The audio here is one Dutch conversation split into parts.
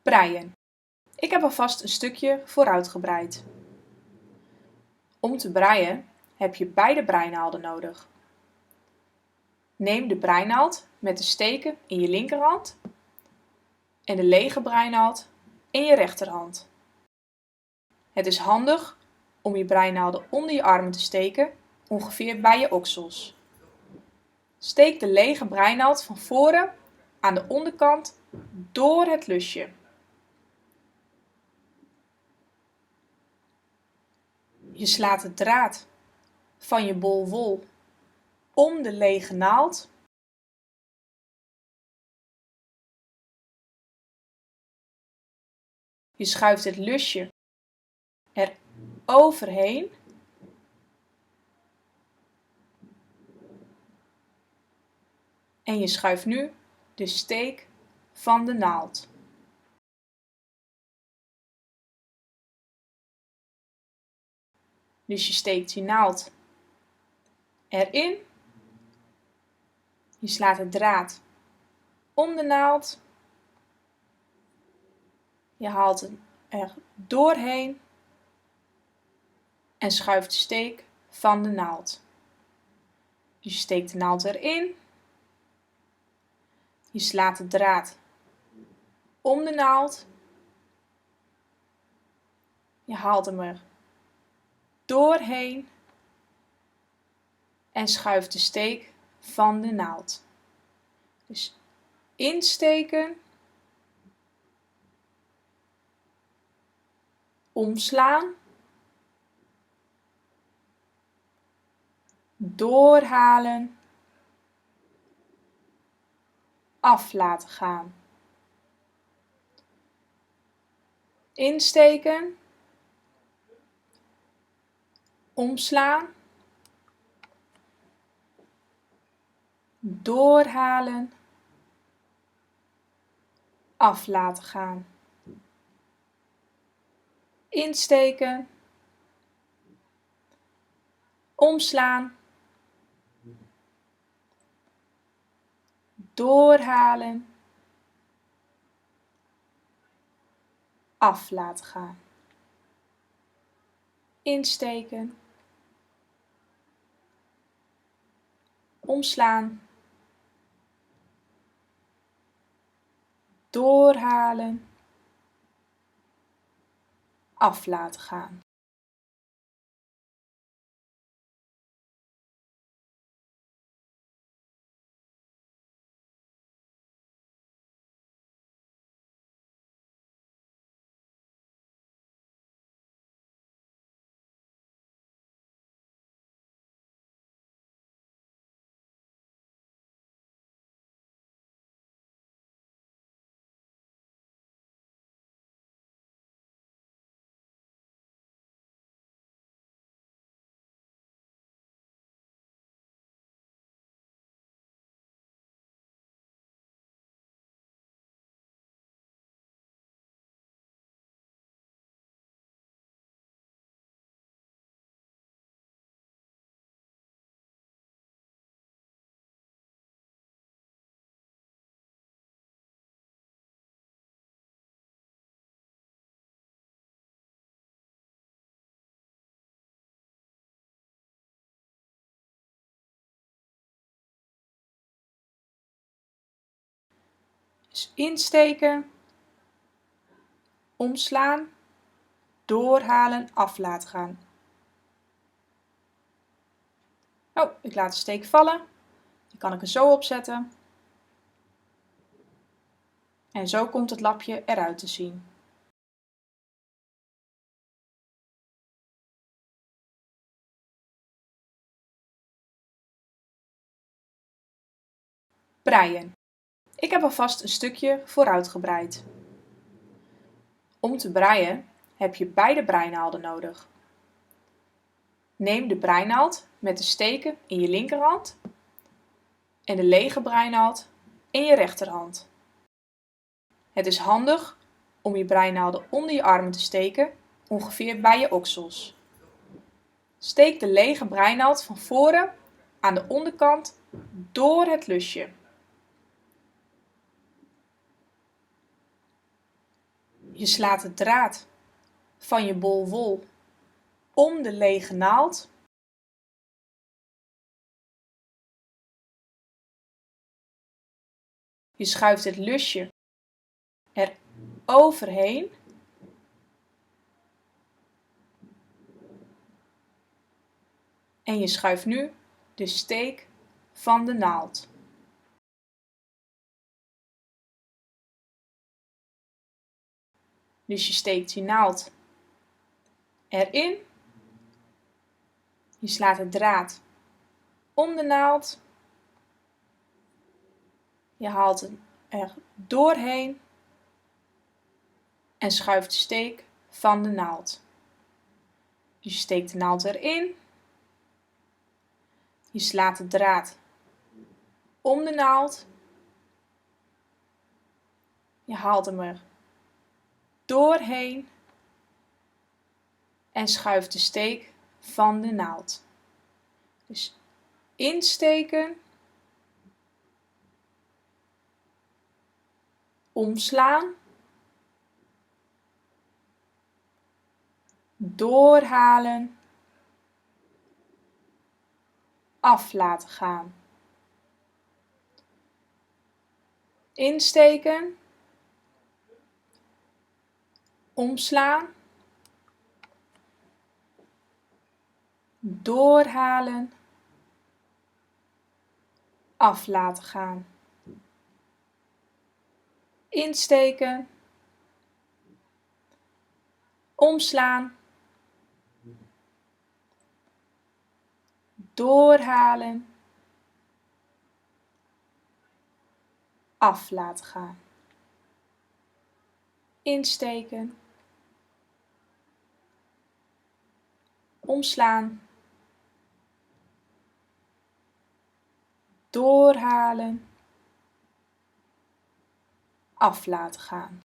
Breien. Ik heb alvast een stukje vooruitgebreid. Om te breien heb je beide breinaalden nodig. Neem de breinaald met de steken in je linkerhand en de lege breinaald in je rechterhand. Het is handig om je breinaalden onder je armen te steken, ongeveer bij je oksels. Steek de lege breinaald van voren aan de onderkant door het lusje. Je slaat de draad van je bol wol om de lege naald. Je schuift het lusje er overheen. En je schuift nu de steek van de naald. Dus je steekt je naald erin. Je slaat de draad om de naald. Je haalt hem er doorheen en schuift de steek van de naald. Dus je steekt de naald erin. Je slaat de draad om de naald. Je haalt hem er doorheen en schuift de steek van de naald. Dus insteken, omslaan, doorhalen, af laten gaan. Insteken, omslaan, doorhalen, af laten gaan. Insteken, omslaan, doorhalen, af laten gaan. Insteken, omslaan, doorhalen, af laten gaan. Dus insteken, omslaan, doorhalen, af laten gaan. Oh, ik laat de steek vallen. Die kan ik er zo opzetten. En zo komt het lapje eruit te zien. Breien. Ik heb alvast een stukje vooruitgebreid. Om te breien heb je beide breinaalden nodig. Neem de breinaald met de steken in je linkerhand en de lege breinaald in je rechterhand. Het is handig om je breinaalden onder je armen te steken, ongeveer bij je oksels. Steek de lege breinaald van voren aan de onderkant door het lusje. Je slaat de draad van je bol wol om de lege naald. Je schuift het lusje er overheen. En je schuift nu de steek van de naald. Dus je steekt je naald erin. Je slaat de draad om de naald. Je haalt hem er doorheen en schuift de steek van de naald. Dus je steekt de naald erin. Je slaat de draad om de naald. Je haalt hem er doorheen en schuift de steek van de naald. Dus insteken, omslaan, doorhalen, af laten gaan. Insteken, omslaan, doorhalen, af laten gaan. Insteken, omslaan, doorhalen, af laten gaan. Insteken, omslaan, doorhalen, af laten gaan.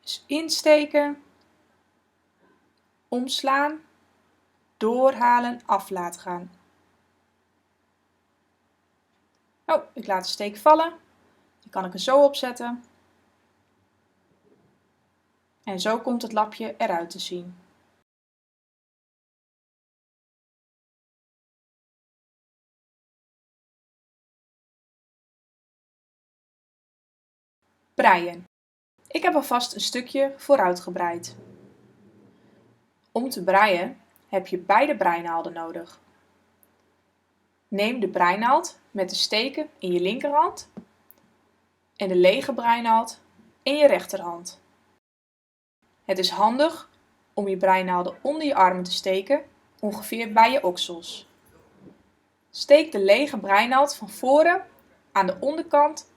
Dus insteken, omslaan, doorhalen, af laten gaan. Oh, ik laat de steek vallen. Die kan ik er zo opzetten. En zo komt het lapje eruit te zien. Breien. Ik heb alvast een stukje vooruit gebreid. Om te breien heb je beide breinaalden nodig. Neem de breinaald met de steken in je linkerhand en de lege breinaald in je rechterhand. Het is handig om je breinaalden onder je armen te steken, ongeveer bij je oksels. Steek de lege breinaald van voren aan de onderkant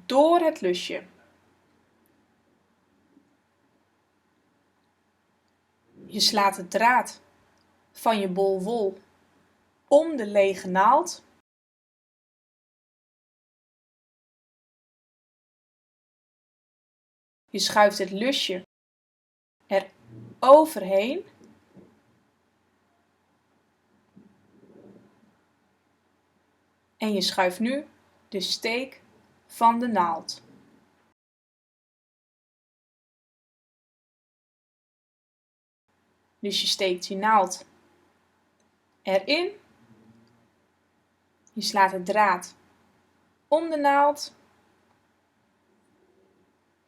door het lusje. Je slaat de draad van je bol wol om de lege naald. Je schuift het lusje er overheen. En je schuift nu de steek van de naald. Dus je steekt je naald erin. Je slaat de draad om de naald.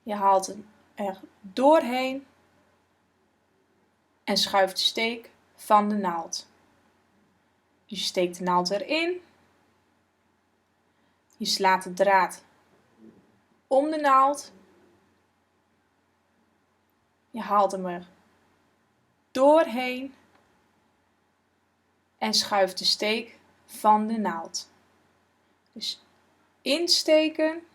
Je haalt hem er doorheen en schuift de steek van de naald. Je steekt de naald erin. Je slaat de draad om de naald. Je haalt hem er doorheen en schuift de steek van de naald. Dus insteken,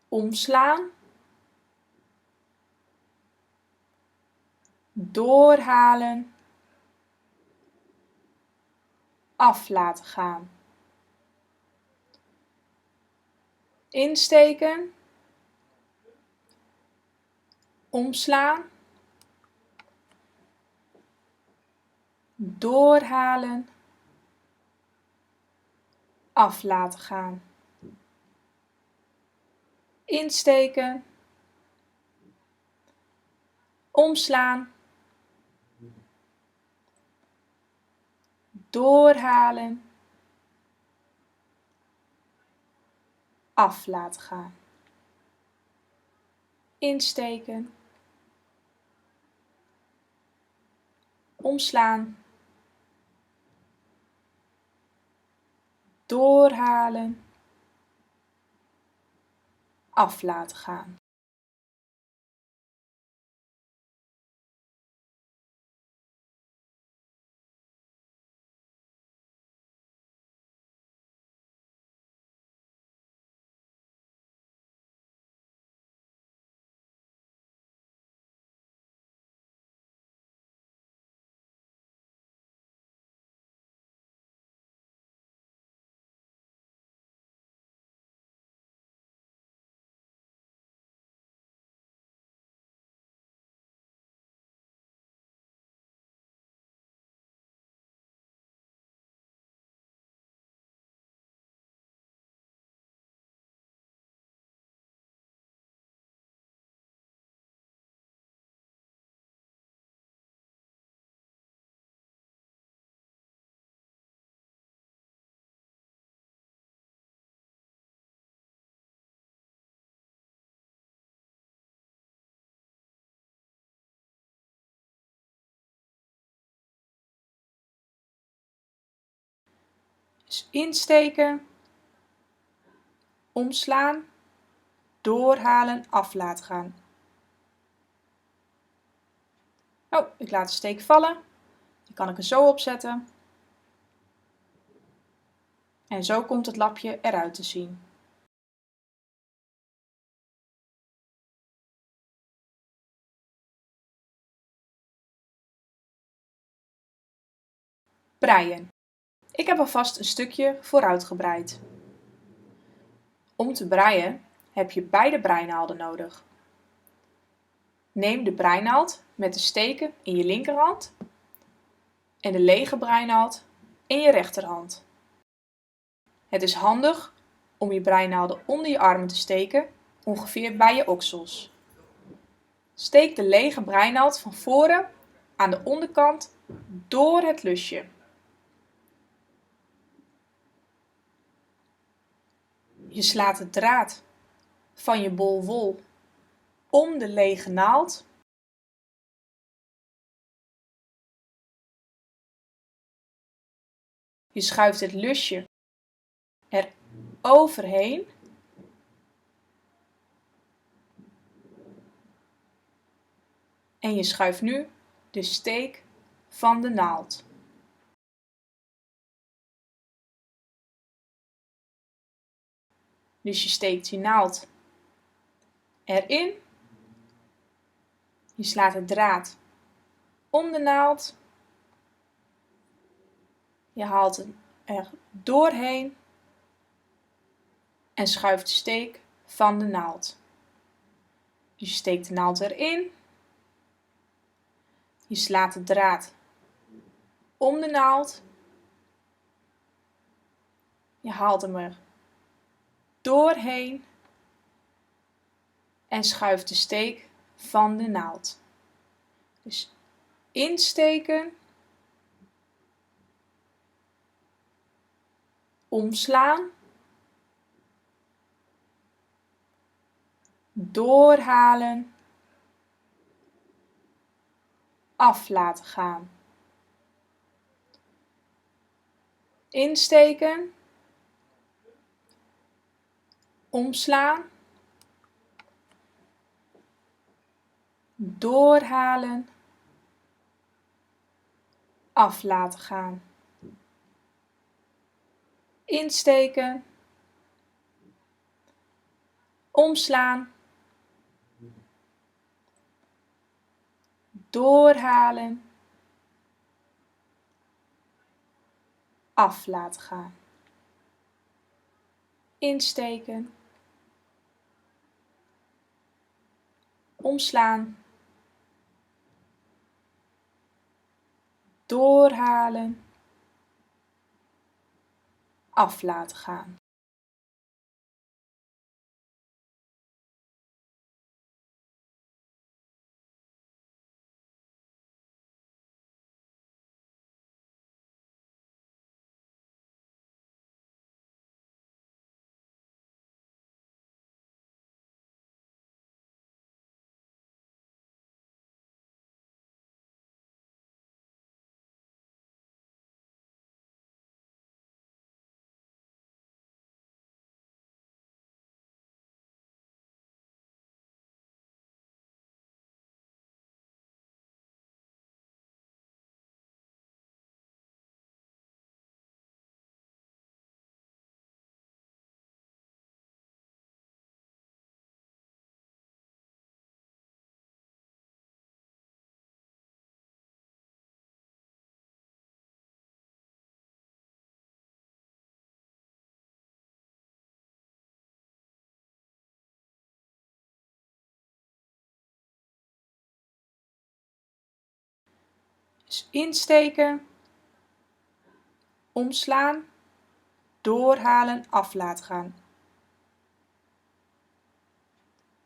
omslaan, doorhalen, af laten gaan. Insteken, omslaan, doorhalen, af laten gaan. Insteken, omslaan, doorhalen, af laten gaan. Insteken, omslaan, doorhalen, af laten gaan. Dus insteken, omslaan, doorhalen, af laten gaan. Oh, ik laat de steek vallen. Die kan ik er zo opzetten. En zo komt het lapje eruit te zien. Breien. Ik heb alvast een stukje vooruit gebreid. Om te breien heb je beide breinaalden nodig. Neem de breinaald met de steken in je linkerhand en de lege breinaald in je rechterhand. Het is handig om je breinaalden onder je armen te steken, ongeveer bij je oksels. Steek de lege breinaald van voren aan de onderkant door het lusje. Je slaat de draad van je bol wol om de lege naald. Je schuift het lusje er overheen. En je schuift nu de steek van de naald. Dus je steekt je naald erin. Je slaat de draad om de naald. Je haalt hem er doorheen en schuift de steek van de naald. Dus je steekt de naald erin. Je slaat de draad om de naald. Je haalt hem er doorheen en schuift de steek van de naald. Dus insteken, omslaan, doorhalen, af laten gaan. Insteken, omslaan, doorhalen, af laten gaan. Insteken, omslaan, doorhalen, af laten gaan. Insteken, omslaan, doorhalen, af laten gaan. Dus insteken, omslaan, doorhalen, af laten gaan.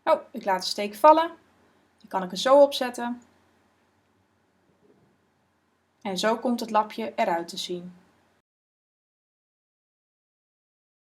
Oh, ik laat de steek vallen. Die kan ik er zo opzetten. En zo komt het lapje eruit te zien.